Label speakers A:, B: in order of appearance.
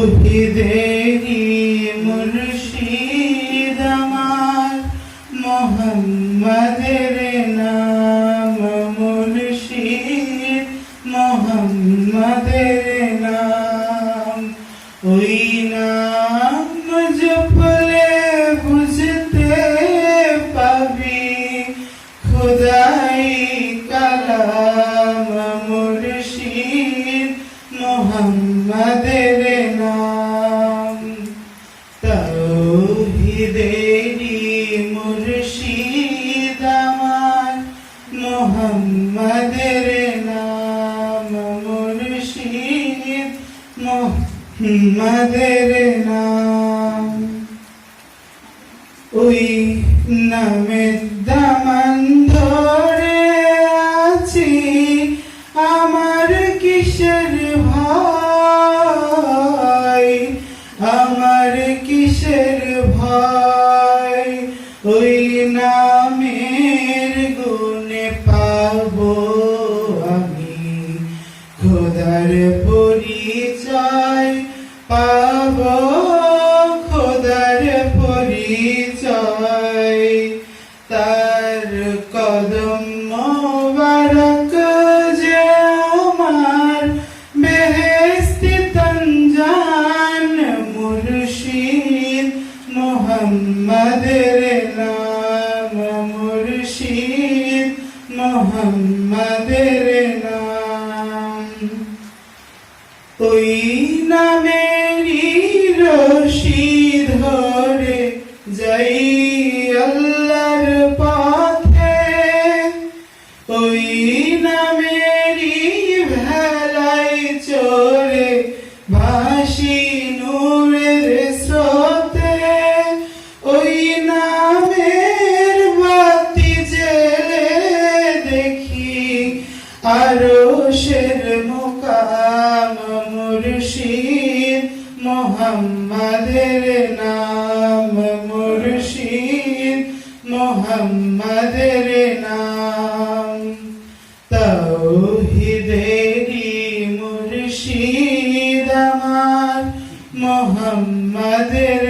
A: তৌহিদেরি মুর্শিদ আমার মোহাম্মদের নাম, মুর্শিদ মোহাম্মদের নাম। ওই নাম জপলে বুঝতে পাবি খোদাই কালাম, মুর্শিদ মোহাম্মদের নাম। তৌহিদেরি মুর্শিদ আমার মোহাম্মদের নাম, মুর্শিদ মোহাম্মদের নাম। ওই নামের দামান ধরে আছি, আমার কিসের ভয়, আমার কিসের ভয়। ওই নামের গুণে পাবো আমি খোদার পরিচয়, পাবো খোদার পরিচয়। তার কদম মোবারক যে আমার বেহেশতি তঞ্জান, মুর্শিদ মোহাম্মদের নাম, মুর্শিদ মোহাম্মদের নাম। ওই নামেরই রশি ধরে যাই আল্লাহর পথে, ওই নামেরই ভেলাই চড়ে ভাসি নূরের স্রোতে। ওই নামের বাতি জেলে দেখি আরশের মুকাম, মুর্শিদ মোহাম্মদের নাম, মুর্শিদ মোহাম্মদের নাম। তৌহিদেরি মুর্শিদ আমার মোহাম্মদের